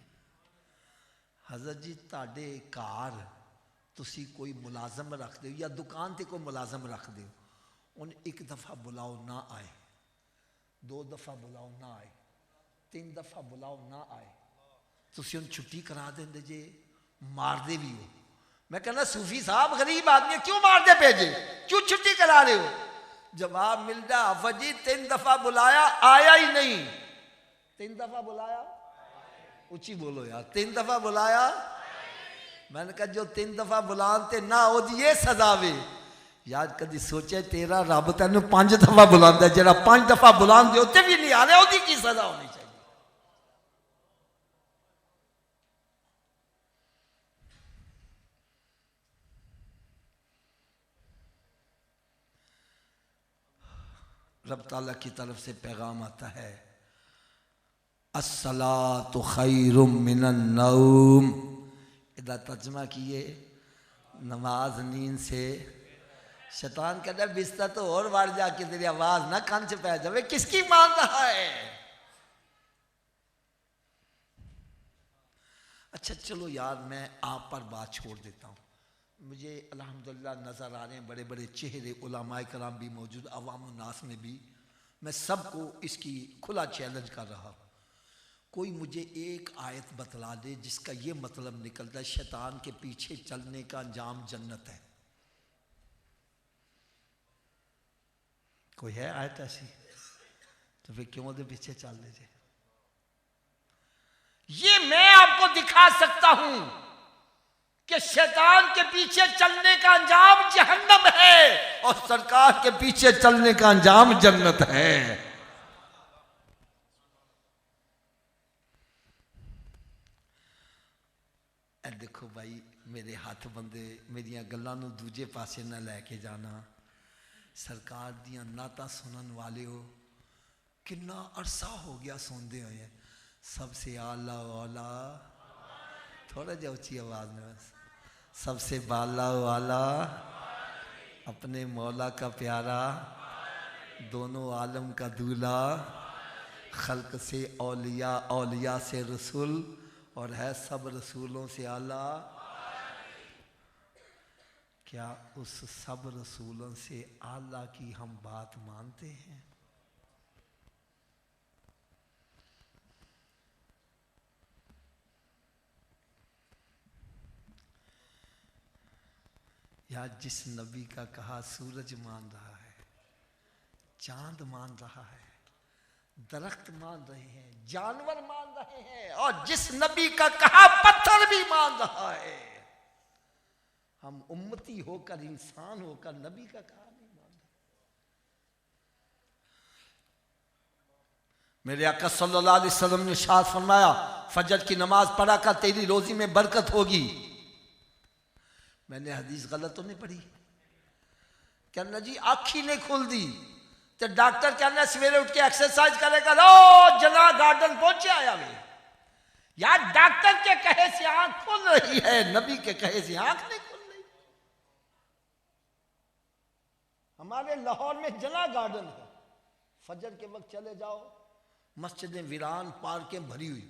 हजरत जी ताडे कार तुसी कोई मुलाजम रख दो या दुकान ते कोई मुलाजम रख दो, उन एक दफा बुलाओ ना आए, दो दफा बुलाओ ना आए, तीन दफा बुलाओ ना आए, तुसी उन छुट्टी करा देंगे जे, मार दे भी हो। मैं कहना सूफी साहब गरीब आदमी क्यों मार दे भेजे, क्यों छुट्टी करा रहे हो? जवाब मिलता हाफिज जी 3 दफा बुलाया आया ही नहीं। 3 दफा बुलाया, ऊंची बोलो यार, 3 दफा बुलाया। मैंने कहा जो 3 दफा बुलाते ना हो ये सजा वे यार कभी सोचे तेरा रब तेन 5 दफा बुलांदा, जरा 5 दफा बुलान दे उत्ते भी नहीं आ रहा, उसकी की सजा होनी चाहिए। रब ताला की तरफ से पैगाम आता है, अस्सलातु खैरुम मिनन नौम। इधर तर्जमा किए, नमाज नींद से। शैतान कहता बिस्तर तो और बार जाके तेरी आवाज ना कान से पै जावे, किसकी मान रहा है। अच्छा चलो यार, मैं आप पर बात छोड़ देता हूँ। मुझे अल्हम्दुलिल्लाह नज़र आ रहे हैं बड़े बड़े चेहरे, उलमाए कराम भी मौजूद, अवाम नास में भी। मैं सबको इसकी खुला चैलेंज कर रहा हूँ, कोई मुझे एक आयत बतला दे जिसका ये मतलब निकलता है शैतान के पीछे चलने का अंजाम जन्नत है। कोई है आयत ऐसी? तो फिर क्यों दे पीछे चल लीजिए। ये मैं आपको दिखा सकता हूं कि शैतान के पीछे चलने का अंजाम जहन्नम है और सरकार के पीछे चलने का अंजाम जन्नत है। देखो भाई, मेरे हाथ बंदे मेरिया गल्लां नूं दूजे पासे ना लैके जाना। सरकार दियां नातां सुनन वाले हो, कितना अरसा हो गया सुनते हुए। सबसे आला वाला, थोड़ा जा ऊंची आवाज में बस, सबसे बाला वाला अपने मौला का प्यारा, दोनों आलम का दूल्हा, खल्क से औलिया, औलिया से रसूल, और है सब रसूलों से आला। क्या उस सब रसूलों से आला की हम बात मानते हैं? या जिस नबी का कहा सूरज मान रहा है, चांद मान रहा है, दरख्त मान रहे हैं, जानवर मान रहे हैं, और जिस नबी का कहा पत्थर भी मान रहा है। हम उम्मती होकर, इंसान होकर नबी का कहा नहीं मान रहे। मेरे आका सल्लल्लाहु अलैहि वसल्लम ने इरशाद फरमाया, फजर की नमाज पढ़ा कर तेरी रोजी में बरकत होगी। मैंने हदीस गलत तो नहीं पढ़ी? कहना जी आँख ही नहीं खुल दी तो डॉक्टर कहना सवेरे उठ के एक्सरसाइज करेगा, लो जना गार्डन पहुंचे आया वे। यार डॉक्टर के कहे से आंख खुल रही है, नबी के कहे से आंख नहीं खुल रही। हमारे लाहौर में जना गार्डन है, फजर के वक्त चले जाओ, मस्जिदें वीरान, पार्कें भरी हुई,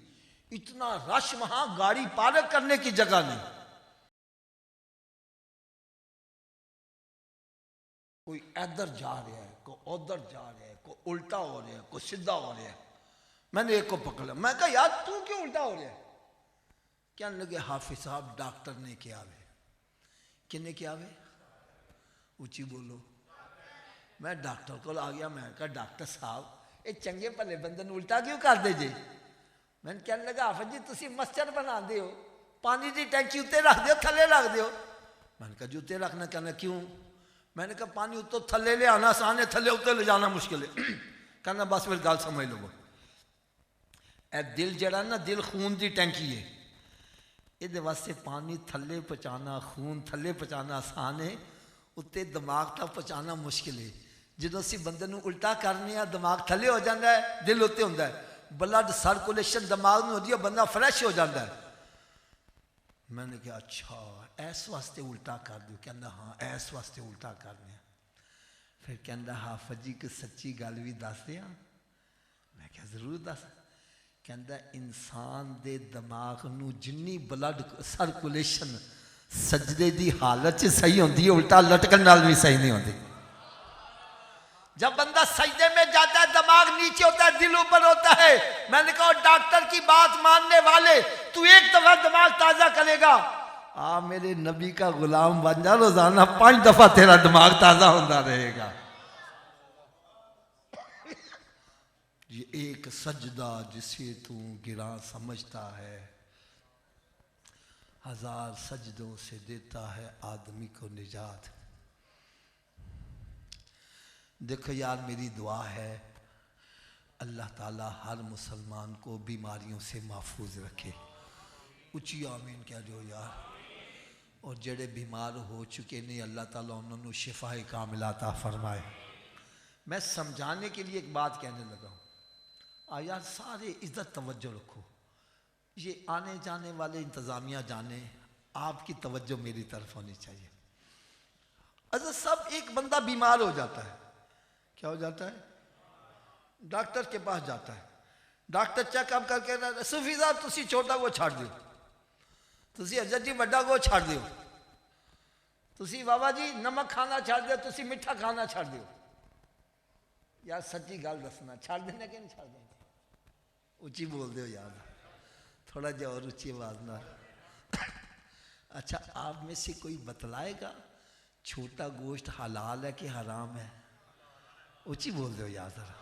इतना रश, वहां गाड़ी पार्क करने की जगह नहीं। कोई इधर जा रहा है, कोई उधर जा रहा है, कोई उल्टा हो रहा है, कोई सीधा हो रहा है। मैंने एक को पकड़ा, मैं कहा यार तू क्यों उल्टा हो रहा है? कहने लगे हाफिज साहब डॉक्टर ने किया वे। किन्ने किया वे? ऊंची बोलो। मैं डॉक्टर को आ गया, मैं कहा डॉक्टर साहब ये चंगे भले बंदे ने उल्टा क्यों कर दे जे? मैंने कहने लगा हाफिज जी तुसी मस्जिद बना दे हो, पानी की टैंकी उत्ते रख दो, थले रख दो। मैंने कहा जी उत्ते रखना। कहना क्यों? मैंने कहा पानी उत्तो थले ले आना आसान है, थले उत्ते ले जाना मुश्किल है। कहना बस फिर गल समझ लो, ए दिल जड़ा ना, दिल खून की टैंकी है, ये वास्ते पानी थले पहुँचाना, खून थले पहुँचाना आसान है, उत्ते दिमाग तक पहुँचाना मुश्किल है। जो असी बंदे नूं उल्टा करने, दिमाग थले हो जाता है, दिल उत्ते होंदा है, ब्लड सर्कुलेशन दिमाग में होती है, बंदा फ्रैश हो जाता है। मैंने कहा अच्छा इस वास्ते उल्टा कर दो? कहना हाँ इस वास्ते उल्टा करने। फिर कहता हाफिज जी की सच्ची गल भी दस दिया। मैं क्या जरूर दस। कहता इंसान दे दिमाग नूं जिन्नी ब्लड सर्कुलेशन सजदे की हालत च सही होती है, उल्टा लटकन नाल भी सही नहीं होती। जब बंदा सजदे में जाता है दिमाग नीचे होता है, दिल ऊपर होता है। मैंने कहा डॉक्टर की बात मानने वाले, तू एक दफा दिमाग ताजा करेगा, आ मेरे नबी का गुलाम बन जा, रोजाना 5 दफा तेरा दिमाग ताजा होता रहेगा। ये एक सजदा जिसे तू गिरा समझता है, 1000 सजदों से देता है आदमी को निजात। देखो यार, मेरी दुआ है अल्लाह ताला हर मुसलमान को बीमारियों से महफूज रखे। उची आमीन कह दो यार। और जेड़े बीमार हो चुके ने अल्लाह ताला उन्होंने शिफाए कामिला अता फरमाए। मैं समझाने के लिए एक बात कहने लगा हूँ। यार सारे इज्जत तवज्जो रखो, ये आने जाने वाले इंतज़ामिया जाने, आपकी तवज्जो मेरी तरफ होनी चाहिए। अच्छा, सब एक बंदा बीमार हो जाता है, क्या हो जाता है? डॉक्टर के पास जाता है, डॉक्टर चेकअप करके सूफी साहब तुसी छोटा को छाड़ दो, तुसी अजर जी बड़ा को छाड़ दो, तुसी बाबा जी नमक खाना छाड़ दो, तुसी मिठा खाना छाड़ दो। यार सच्ची गल दसना, छाड़ देना कि नहीं छाड़ देना? उची बोल दो यार, थोड़ा जा और ऊंची आवाज ना। अच्छा, आप में से कोई बतलाएगा छोटा गोश्त हलाल है कि हराम है? ऊंची बोल दो यार जरा।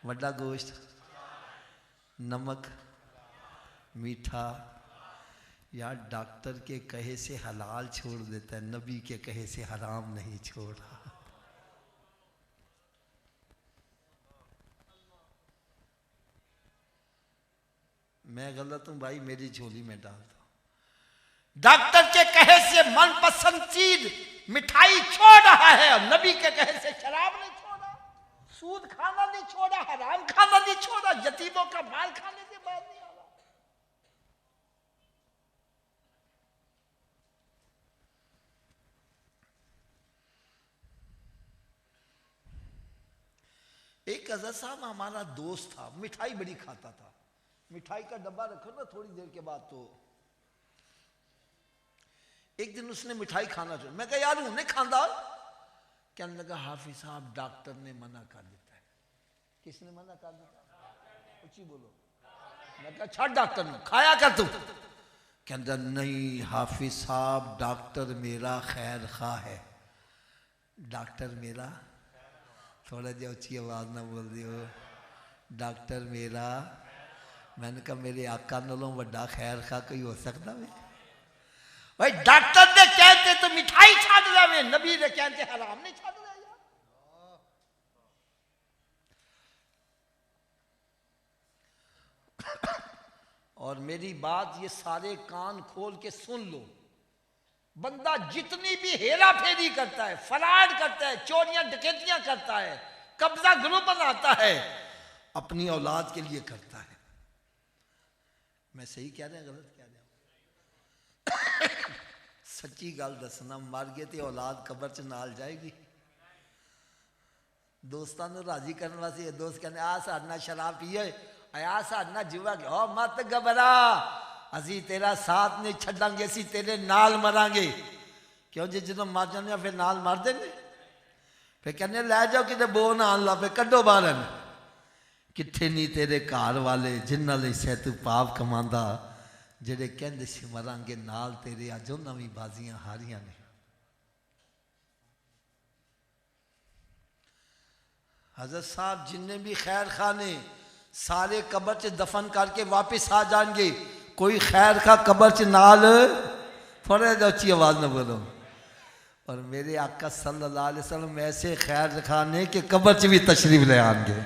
बड़ा गोश्त, नमक, मीठा, यार डॉक्टर के कहे से हलाल छोड़ देता है, नबी के कहे से हराम नहीं छोड़ा। मैं गलत हूं भाई, मेरी झोली में डाल दो। डॉक्टर के कहे से मनपसंद चीज मिठाई छोड़ रहा है, और नबी के कहे से शराब नहीं छोड़ा, सूद खाना नहीं छोड़ा, हराम खाना नहीं छोड़ा, यतीमों का माल खाने से बाहर नहीं आ रहा। एक हज़रत साहब हमारा दोस्त था, मिठाई बड़ी खाता था। मिठाई का डब्बा रखो ना थोड़ी देर के बाद, तो एक दिन उसने मिठाई खाना चाहिए। मैं कहा यार उन्हें खांदा, कहने लगा हाफिज साहब डॉक्टर ने मना कर देता है। किसने मना कर दिया? ऊंची बोलो। मैं कहा छाड़ डॉक्टर ने, खाया कर तू। कहता नहीं हाफिज साहब, डॉक्टर मेरा खैर खा है। डॉक्टर मेरा, थोड़ा जो ऊंची आवाज ना बोल दियो, डॉक्टर मेरा। मैंने कहा मेरे आका नालों बड़ा खैर खा कोई हो सकता है? भाई डॉक्टर ने कहते तो मिठाई छाड़ रहे, नबी ने कहते हराम नहीं छाड़ रहे। और मेरी बात ये सारे कान खोल के सुन लो, बंदा जितनी भी हेरा फेरी करता है, फराड करता है, चोरियां डकैतियां करता है, कब्जा ग्रुप बनाता है, अपनी औलाद के लिए करता है। मैं सही कह रहा गलत कह रहा? सच्ची गल दसना, मर गए तो औलाद कबर च नाल जाएगी। दोस्तों को राजी करने वास्ते दोस्त कहने आ साडना शराब पिए, आया साडना जुआ गया, मत घबरा, असी तेरा साथ नहीं छड़ांगे, असी तेरे नाल मरांगे। क्यों जी जो मर जाने फिर नाल मर देंगे। फिर कहने लै जाओ कि बो ना ला पे कड्डो बाहर। किथे नहीं तेरे घर वाले जिन्हों ले सै तू पाप कमांदा, जेडे कहते सी मरांगे नाल तेरे, अज उन्होंने भी बाजियां हारियां ने। हजरत साहब जिन्ने भी खैर खाने सारे कब्र च दफन करके वापस आ जाएंगे, कोई खैर खा कब्र च नाल, थोड़ा जा उच्ची आवाज न बोलो। और मेरे आका सल्लल्लाहु अलैहि वसल्लम ऐसे खैर खाने के कब्र च भी तशरीफ ले आएंगे।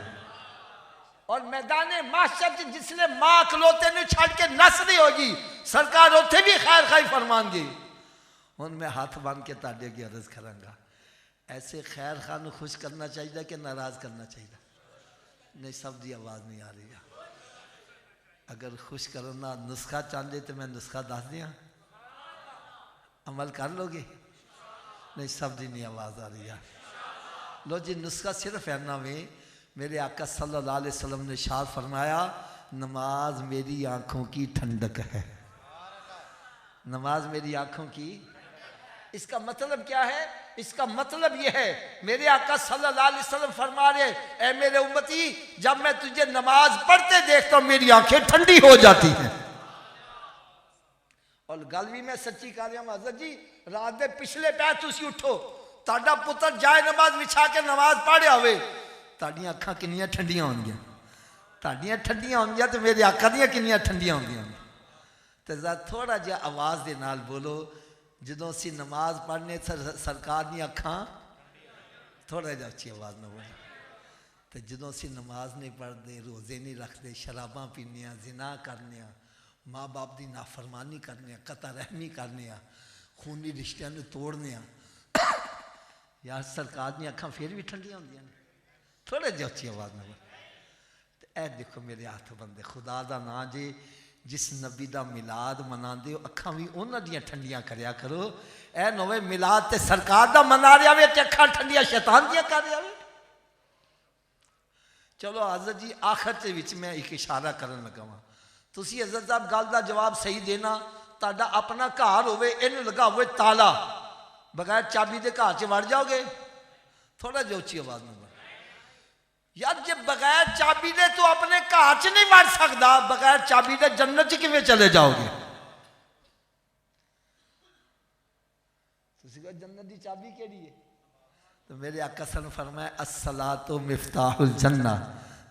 और मैदाने माशर जिसने मां खलोते ने छड़ के नस नहीं होगी, सरकार उथे भी खैर खाई फरमाएंगे। हुन मैं हाथ बांध के ताड़े की अर्ज करांगा, ऐसे खैर खान खुश करना चाहिए कि नाराज करना चाहिए? नहीं, सब दी आवाज नहीं आ रही है। अगर खुश करना नुस्खा चाहते तो मैं नुस्खा दस दिया, अमल कर लोगे? नहीं, सब दी नहीं आवाज आ रही है। लो जी, नुस्खा सिर्फ है ना में, मेरे आका सल्लल्लाहु अलैहि वसल्लम ने इरशाद फरमाया, नमाज मेरी आंखों की ठंडक है। नमाज मेरी आंखों की, इसका मतलब क्या है? इसका मतलब यह है, मेरे आका सल्लल्लाहु अलैहि वसल्लम फरमा रहे, ऐ मेरे उम्मती, जब मैं तुझे नमाज पढ़ते देखता हूं मेरी आंखें ठंडी हो जाती हैं। और गल भी मैं सच्ची कर रहा हूं हज़रत जी, रात के पिछले पैर तुसी उठो, ताड़ा पुत्र जाए नमाज बिछा के नमाज पढ़े होवे, ताड़ियां अखां किन्नियां ठंडियां होंदियां, ताड़ियां ठंडियां होंदियां तो मेरे आका दियां किन्नियां ठंडियां होंदियां। तो जरा थोड़ा जिहा आवाज दे नाल बोलो, ਜਦੋਂ ਅਸੀਂ नमाज पढ़ने सरकार दी अखां थोड़ा जिहा उच्ची आवाज़ ना बोलो। तो जदों असीं नमाज नहीं पढ़ते, रोज़े नहीं रखते, शराबां पीने, जिना करने, माँ बाप की नाफरमानी करने, कता रहमी करने, खूनी रिश्तियां नूं तोड़ने, यार सरकार दी अखां फिर भी ठंडियां होंदियां ने। थोड़ा जिहा उच्ची आवाज़ ना बोलो। तो ऐ देखो मेरे हाथ बंदे, खुदा दा नां जे जिस नबी का मिलाद मनाते हो अखां भी उन्हां दियां ठंडियां करया करो। ऐ नवे मिलाद ते सरकार दा मना रहा वे ते अखां ठंडियां शैतान दियां कर रहा वे। चलो हज़रत जी आखिर दे विच मैं एक इशारा करन लगा वां, तुसीं हज़रत साहब गल का जवाब सही देना। तुहाडा अपना घर होवे, इहनूं लगाओ ताला, बगैर चाबी दे घर च वड़ जाओगे? थोड़ा जिहा उच्ची आवाज़ में बोलो। यार जे बगैर चाबी दे तो अपने घर च नहीं वड़ सकदा, बगैर चाबी दे जन्नत च किवें चले जाओगे? तुसीं कहो जन्नत दी चाबी केड़ी है? तो मेरे आका सन फरमाया अस्सलातु मिफ्ताहुल जन्ना,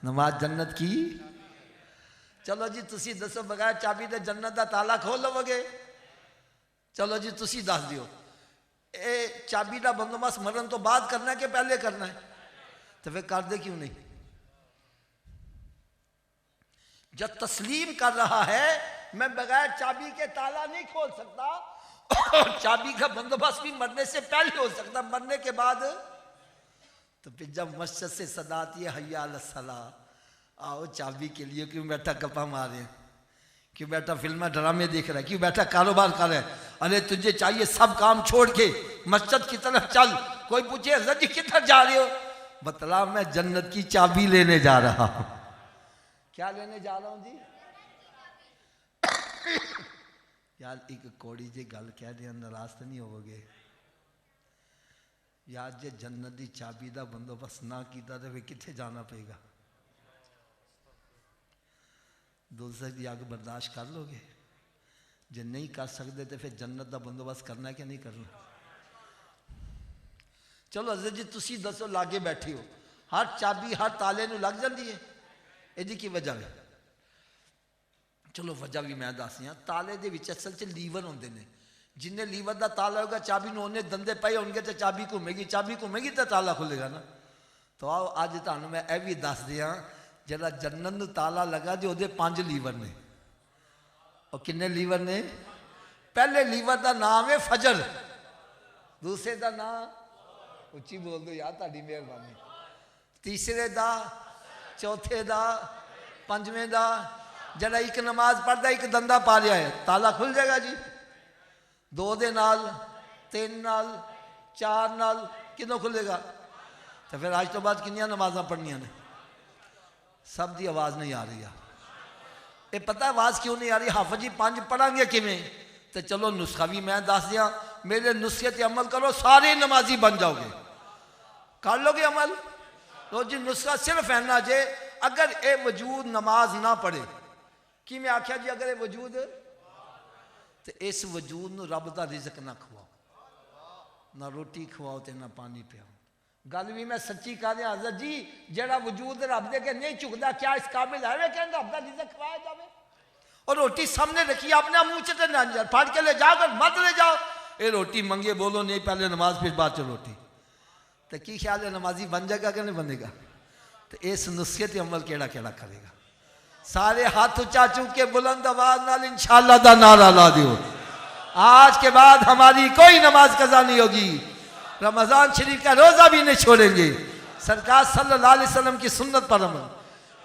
नमाज जन्नत की। चलो जी तुसी दसो बगैर चाबी दे जन्नत दा ताला खोल लवोगे? चलो जी तुसी दस दियो, ए चाबी का बंदोबस्त मरन तो बाद करना है कि पहले करना है? तो फिर कर दे क्यों नहीं? जब तस्लीम कर रहा है मैं बगैर चाबी के ताला नहीं खोल सकता, चाबी का बंदोबस्त भी मरने से पहले हो सकता, मरने के बाद। तो फिर जब मस्जिद से सदा आती है हय्या अला सलाह, आओ चाबी के लिए, क्यों बैठा गप्पा मारे, क्यों बैठा फिल्में ड्रामे देख रहा है, क्यों बैठा कारोबार कर रहा है? अरे तुझे चाहिए सब काम छोड़ के मस्जिद की तरफ चल। कोई पूछे हज़रत जी किधर जा रहे हो? बतला मैं जन्नत की चाबी लेने जा रहा हूं। क्या लेने जा रहा हूं जी? यार एक कौड़ी जी गल कह दिया, नाराज तो नहीं होवोगे? यार जे जन्नत की चाबी का बंदोबस्त ना किया तो फिर कितने जाना पेगा? दोज़ख की अग बर्दाश्त कर लोगे? जे नहीं कर सकते तो फिर जन्नत का बंदोबस्त करना है कि नहीं करना? चलो हज़रत जी तुसी दसो, लागे बैठे हो, हर चाबी हर ताले नूं लग जाती है, इसकी की वजह है? चलो वजह भी मैं दस दियाँ। ताले दे विच असल च लीवर होंदे ने, जिन्हें लीवर का ताला होगा चाबी नूं उन्ने दंदे पए होणगे तो चाबी घूमेगी, चाबी घूमेगी तो ताला खुलेगा ना। तो आओ अज तुहानूं मैं यह भी दस दियाँ, जरा जन्नत नूं ताला लगा जो उहदे 5 लीवर ने। और किन्ने लीवर ने? पहले लीवर का नाम है फजर, दूसरे का नाम उच्ची बोल दो यार, ताड़ी मेहरबानी, तीसरे का, चौथे का, पंजवें का। जरा एक नमाज पढ़ता एक दंदा पा रहा है, ताला खुल जाएगा जी। 2 दे नाल, 3 नाल, 4 नाल किनों खुलेगा? तो फिर आज तो बाद किनिया नमाजा पढ़निया ने? सब की आवाज़ नहीं आ रही है। ये पता आवाज़ क्यों नहीं आ रही? हाफिज जी 5 पढ़ांगे किमें? तो चलो नुस्खा भी मैं दस दिया, मेरे नुस्खे ते अमल करो, सारे नमाजी बन जाओगे। कर लोगे अमल? तो जी नुस्खा सिर्फ है ना जे अगर ये वजूद नमाज ना पढ़े, कि मैं आख्या जी अगर ये वजूद, तो इस वजूद नूं रब दा रिज़्क ना खवाओ, ना रोटी खवाओ तो ना पानी पियाओ। गल भी मैं सच्ची कर रहा हज़रत जी, जरा वजूद रब दे के नहीं चुकता, क्या इस काबिल है वे कहना रब दा रिज़्क खवाया जाए? और रोटी सामने रखी अपने मुंह च ना फाड़ के ले जाओ, मत ले जाओ। ये रोटी मंगे बोलो नहीं, पहले नमाज फिर बाद च रोटी। तो की ख्याल है नमाजी बन जाएगा कि नहीं बनेगा? तो इस नुस्खे ते अमल केड़ा केड़ा करेगा? सारे हाथ उच्चा चूक के बुलंद आवाज नाल इंशाअल्लाह दा नारा ला दियो। आज के बाद हमारी कोई नमाज कज़ा नहीं होगी, रमजान शरीफ का रोजा भी नहीं छोड़ेंगे, सरकार सल्लल्लाहु अलैहि वसल्लम की सुन्नत पर अमल।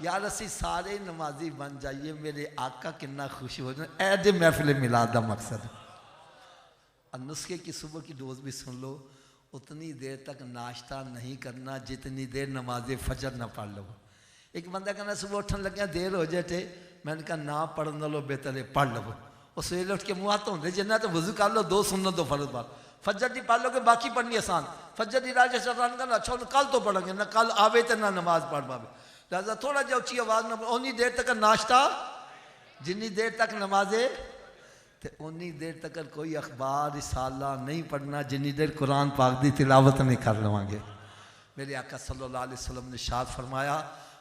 यार असी सारे नमाजी बन जाइए, मेरे आका कितना खुश हो जाए। ऐ महफिल मिलाद का मकसद। नुस्खे की सुबह की डोज भी सुन लो, उतनी देर तक नाश्ता नहीं करना जितनी देर नमाज फजर ना पढ़ लो। एक बंदा कहना सुबह उठन लगे देर हो जाए थे, मैंने कहा ना पढ़ने लो बेहतर है पढ़ लो। और सवेरे उठ के मुँह हाथ धोते जिन्ना तो वजू कर लो, 2 सुन्नत दो फर्ज बार, फजर की पढ़ लो कि बाकी पढ़नी आसान। फजर की राज शैतान करना अच्छा कल तो पढ़ेंगे ना, कल आवे तो ना नमाज पढ़ पावे। लिहाजा थोड़ा जा उच्ची आवाज़ ना, उन्नी देर तक नाश्ता, जिन्नी देर तक नमाजे, तो उन्नी देर तक कोई अखबार रिसाला नहीं पढ़ना जिन्नी देर कुरान पाक की तिलावत नहीं कर लवेंगे। मेरे आका सल्लल्लाहु अलैहि वसल्लम ने इरशाद फरमाया,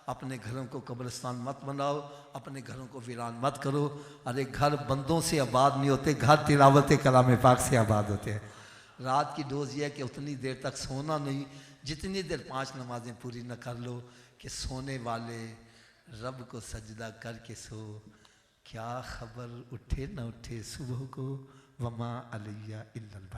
अपने घरों को कब्रिस्तान मत बनाओ, अपने घरों को वीरान मत करो। अरे घर बंदों से आबाद नहीं होते, घर तिलावत कलाम पाक से आबाद होते हैं। रात की डोज ये है कि उतनी देर तक सोना नहीं जितनी देर 5 नमाजें पूरी न कर लो कि सोने वाले रब को सजदा करके सो, क्या खबर उठे न उठे सुबह को, वमा अलैया इल्लल बलाग।